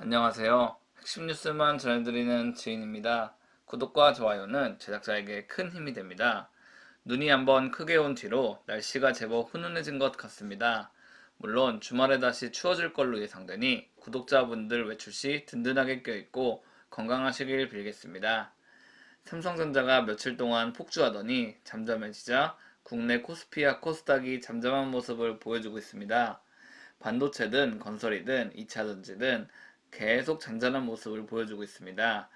안녕하세요. 핵심 뉴스만 전해드리는 지인입니다. 구독과 좋아요는 제작자에게 큰 힘이 됩니다. 눈이 한번 크게 온 뒤로 날씨가 제법 훈훈해진 것 같습니다. 물론 주말에 다시 추워질 걸로 예상되니 구독자분들 외출 시 든든하게 껴입고 건강하시길 빌겠습니다. 삼성전자가 며칠 동안 폭주하더니 잠잠해지자 국내 코스피와 코스닥이 잠잠한 모습을 보여주고 있습니다. 반도체든 건설이든 2차전지든 계속 잔잔한 모습을 보여주고 있습니다.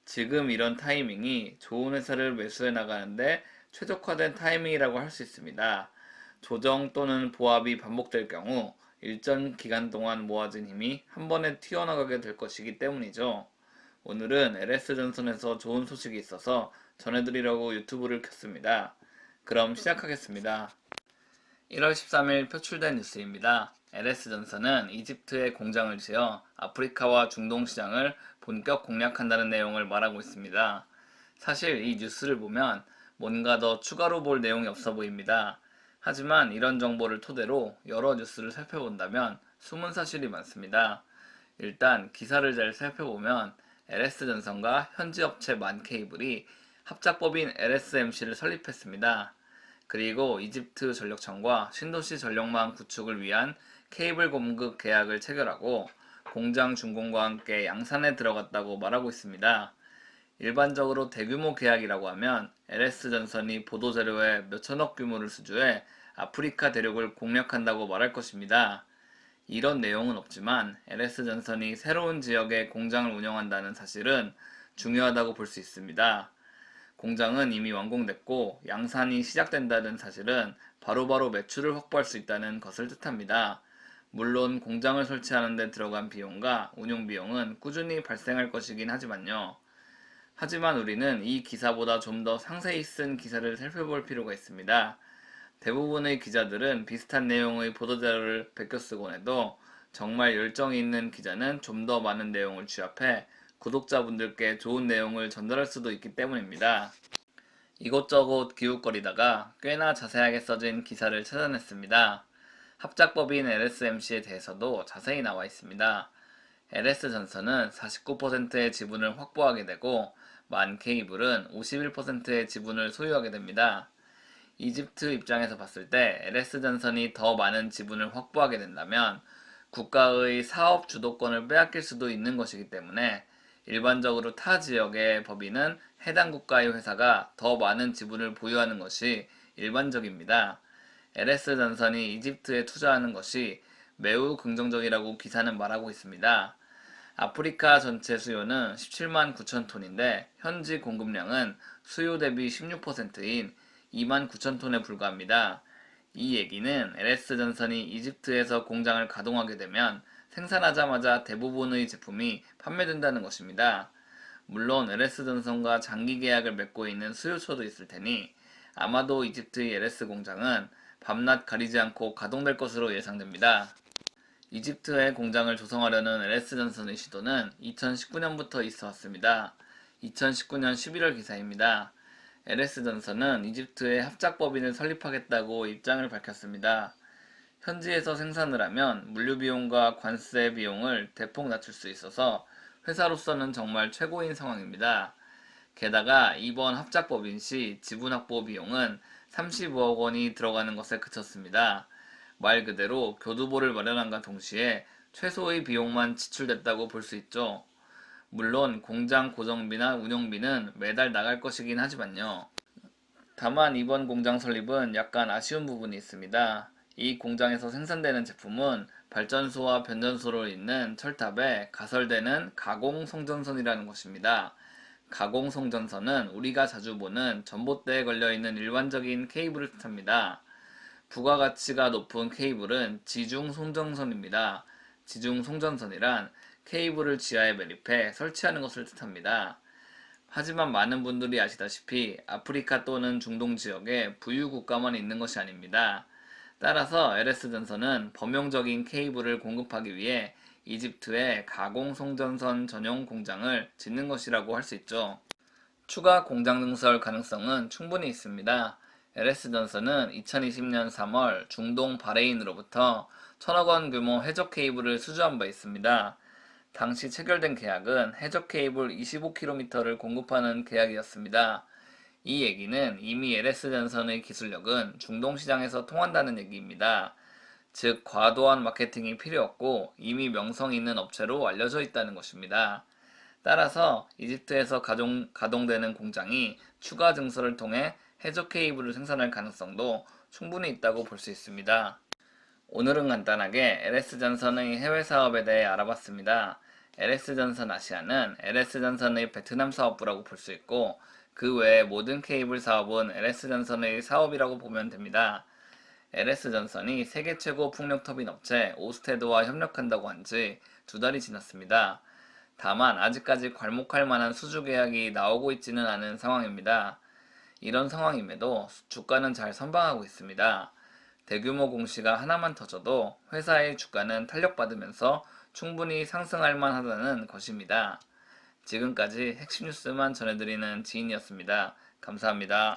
지금 이런 타이밍이 좋은 회사를 매수해 나가는데 최적화된 타이밍이라고 할 수 있습니다. 조정 또는 보합이 반복될 경우 일정 기간 동안 모아진 힘이 한 번에 튀어나가게 될 것이기 때문이죠. 오늘은 LS전선에서 좋은 소식이 있어서 전해드리려고 유튜브를 켰습니다. 그럼 시작하겠습니다. 1월 13일 표출된 뉴스입니다. LS전선은 이집트에 공장을 지어 아프리카와 중동 시장을 본격 공략한다는 내용을 말하고 있습니다. 사실 이 뉴스를 보면 뭔가 더 추가로 볼 내용이 없어 보입니다. 하지만 이런 정보를 토대로 여러 뉴스를 살펴본다면 숨은 사실이 많습니다. 일단 기사를 잘 살펴보면 LS전선과 현지 업체 만케이블이 합작법인 LSMC를 설립했습니다. 그리고 이집트 전력청과 신도시 전력망 구축을 위한 케이블 공급 계약을 체결하고 공장 준공과 함께 양산에 들어갔다고 말하고 있습니다. 일반적으로 대규모 계약이라고 하면 LS전선이 보도자료에 몇천억 규모를 수주해 아프리카 대륙을 공략한다고 말할 것입니다. 이런 내용은 없지만 LS전선이 새로운 지역에 공장을 운영한다는 사실은 중요하다고 볼 수 있습니다. 공장은 이미 완공됐고 양산이 시작된다는 사실은 바로바로 매출을 확보할 수 있다는 것을 뜻합니다. 물론 공장을 설치하는 데 들어간 비용과 운용 비용은 꾸준히 발생할 것이긴 하지만요. 하지만 우리는 이 기사보다 좀 더 상세히 쓴 기사를 살펴볼 필요가 있습니다. 대부분의 기자들은 비슷한 내용의 보도자료를 베껴 쓰곤 해도 정말 열정이 있는 기자는 좀 더 많은 내용을 취합해 구독자분들께 좋은 내용을 전달할 수도 있기 때문입니다. 이곳저곳 기웃거리다가 꽤나 자세하게 써진 기사를 찾아냈습니다. 합작법인 LSMC에 대해서도 자세히 나와 있습니다. LS전선은 49%의 지분을 확보하게 되고 만케이블은 51%의 지분을 소유하게 됩니다. 이집트 입장에서 봤을 때 LS전선이 더 많은 지분을 확보하게 된다면 국가의 사업 주도권을 빼앗길 수도 있는 것이기 때문에 일반적으로 타 지역의 법인은 해당 국가의 회사가 더 많은 지분을 보유하는 것이 일반적입니다. LS전선이 이집트에 투자하는 것이 매우 긍정적이라고 기사는 말하고 있습니다. 아프리카 전체 수요는 17만 9천 톤인데 현지 공급량은 수요 대비 16%인 2만 9천 톤에 불과합니다. 이 얘기는 LS전선이 이집트에서 공장을 가동하게 되면 생산하자마자 대부분의 제품이 판매된다는 것입니다. 물론 LS전선과 장기 계약을 맺고 있는 수요처도 있을 테니 아마도 이집트의 LS 공장은 밤낮 가리지 않고 가동될 것으로 예상됩니다. 이집트에 공장을 조성하려는 LS전선의 시도는 2019년부터 있어 왔습니다. 2019년 11월 기사입니다. LS전선은 이집트에 합작법인을 설립하겠다고 입장을 밝혔습니다. 현지에서 생산을 하면 물류비용과 관세 비용을 대폭 낮출 수 있어서 회사로서는 정말 최고인 상황입니다. 게다가 이번 합작법인 시 지분 확보 비용은 35억 원이 들어가는 것에 그쳤습니다. 말 그대로 교두보를 마련한과 동시에 최소의 비용만 지출됐다고 볼 수 있죠. 물론 공장 고정비나 운영비는 매달 나갈 것이긴 하지만요. 다만 이번 공장 설립은 약간 아쉬운 부분이 있습니다. 이 공장에서 생산되는 제품은 발전소와 변전소를 잇는 철탑에 가설되는 가공송전선이라는 것입니다. 가공송전선은 우리가 자주 보는 전봇대에 걸려있는 일반적인 케이블을 뜻합니다. 부가가치가 높은 케이블은 지중송전선입니다. 지중송전선이란 케이블을 지하에 매립해 설치하는 것을 뜻합니다. 하지만 많은 분들이 아시다시피 아프리카 또는 중동 지역에 부유 국가만 있는 것이 아닙니다. 따라서 LS전선은 범용적인 케이블을 공급하기 위해 이집트에 가공송전선 전용 공장을 짓는 것이라고 할 수 있죠. 추가 공장 증설 가능성은 충분히 있습니다. LS전선은 2020년 3월 중동 바레인으로부터 1,000억 원 규모 해적 케이블을 수주한 바 있습니다. 당시 체결된 계약은 해적 케이블 25km를 공급하는 계약이었습니다. 이 얘기는 이미 LS전선의 기술력은 중동 시장에서 통한다는 얘기입니다. 즉, 과도한 마케팅이 필요 없고 이미 명성 있는 업체로 알려져 있다는 것입니다. 따라서 이집트에서 가동되는 공장이 추가 증설을 통해 해저 케이블을 생산할 가능성도 충분히 있다고 볼 수 있습니다. 오늘은 간단하게 LS전선의 해외 사업에 대해 알아봤습니다. LS전선 아시아는 LS전선의 베트남 사업부라고 볼 수 있고, 그 외의 모든 케이블 사업은 LS전선의 사업이라고 보면 됩니다. LS전선이 세계 최고 풍력 터빈 업체 오스테드와 협력한다고 한 지 2달이 지났습니다. 다만 아직까지 괄목할 만한 수주 계약이 나오고 있지는 않은 상황입니다. 이런 상황임에도 주가는 잘 선방하고 있습니다. 대규모 공시가 하나만 터져도 회사의 주가는 탄력받으면서 충분히 상승할 만하다는 것입니다. 지금까지 핵심 뉴스만 전해드리는 지인이었습니다. 감사합니다.